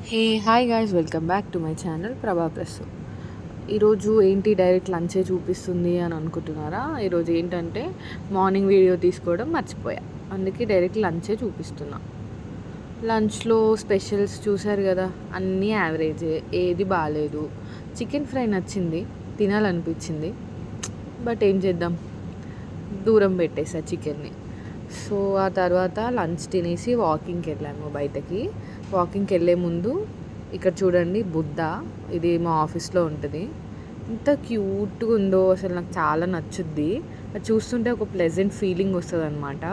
Hey hi guys, welcome back to my channel ప్రభా plus. ఈరోజు ఏంటి డైరెక్ట్ లంచే చూపిస్తుంది అని అనుకుంటున్నారా? ఈరోజు ఏంటంటే మార్నింగ్ వీడియో తీసుకోవడం మర్చిపోయా, అందుకే డైరెక్ట్ లంచే చూపిస్తున్నా. లంచ్లో స్పెషల్స్ చూశారు కదా, అన్నీ యావరేజే, ఏది బాగాలేదు. చికెన్ ఫ్రై నచ్చింది, తినాలనిపించింది, బట్ ఏం చేద్దాం, దూరం పెట్టేసా చికెన్ని. సో ఆ తర్వాత లంచ్ తినేసి వాకింగ్కి వెళ్ళాము బయటకి. వాకింగ్కి వెళ్ళే ముందు ఇక్కడ చూడండి బుద్ధ, ఇది మా ఆఫీస్లో ఉంటుంది. ఎంత క్యూట్గా ఉందో, అసలు నాకు చాలా నచ్చుద్ది. అది చూస్తుంటే ఒక ప్లెజెంట్ ఫీలింగ్ వస్తుంది అనమాట.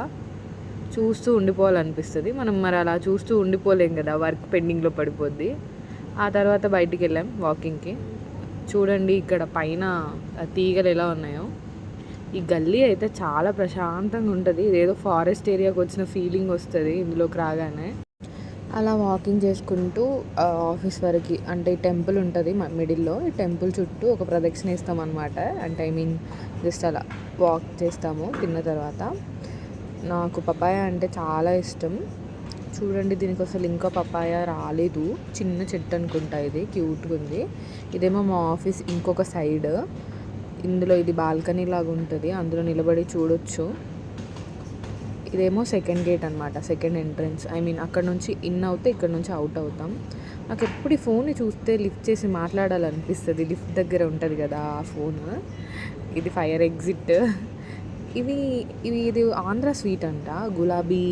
చూస్తూ ఉండిపోవాలనిపిస్తుంది. మనం మరి అలా చూస్తూ ఉండిపోలేం కదా, వర్క్ పెండింగ్లో పడిపోద్ది. ఆ తర్వాత బయటికి వెళ్ళాం వాకింగ్కి. చూడండి ఇక్కడ పైన తీగలు ఎలా ఉన్నాయో. ఈ గల్లీ అయితే చాలా ప్రశాంతంగా ఉంటుంది. ఇదేదో ఫారెస్ట్ ఏరియాకి వచ్చిన ఫీలింగ్ వస్తుంది ఇందులోకి రాగానే. అలా వాకింగ్ చేసుకుంటూ ఆఫీస్ వరకు, అంటే టెంపుల్ ఉంటుంది మిడిల్లో, ఈ టెంపుల్ చుట్టూ ఒక ప్రదక్షిణ వేస్తాం అనమాట. అంటే జస్ట్ అలా వాక్ చేస్తాము తిన్న తర్వాత. నాకు పపాయ అంటే చాలా ఇష్టం. చూడండి, దీనికి అసలు ఇంకా పపాయ రాలేదు, చిన్న చెట్టు అనుకుంటా, ఇది క్యూట్గా ఉంది. ఇదేమో మా ఆఫీస్ ఇంకొక సైడ్. ఇందులో ఇది బాల్కనీ లాగా ఉంటుంది, అందులో నిలబడి చూడొచ్చు. ఇదేమో సెకండ్ గేట్ అనమాట, సెకండ్ ఎంట్రన్స్. అక్కడ నుంచి ఇన్ అవుతే ఇక్కడ నుంచి అవుట్ అవుతాం. నాకు ఎప్పుడు ఈ ఫోన్ని చూస్తే లిఫ్ట్ చేసి మాట్లాడాలనిపిస్తుంది. లిఫ్ట్ దగ్గర ఉంటుంది కదా ఆ ఫోన్. ఇది ఫైర్ ఎగ్జిట్. ఇవి ఇది ఆంధ్ర స్వీట్ అంట, గులాబీ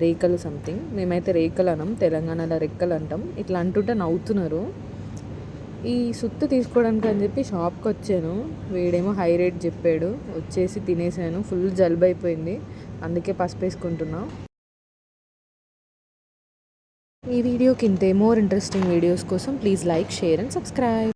రేకలు సంథింగ్. మేమైతే రేకలు అనం, తెలంగాణలో రెక్కలు అంటాం. ఇట్లా అంటుంటే నవ్వుతున్నారు. ఈ సుత్తు తీసుకోవడానికి అని చెప్పి షాప్కి వచ్చాను. వీడేమో హై రేట్ చెప్పాడు, వచ్చేసి తినేసాను. ఫుల్ జలుబు అయిపోయింది, అందుకే పసుపు వేసుకుంటున్నా. ఈ వీడియోకి ఇంతే. మోర్ ఇంట్రెస్టింగ్ వీడియోస్ కోసం please like, share and subscribe.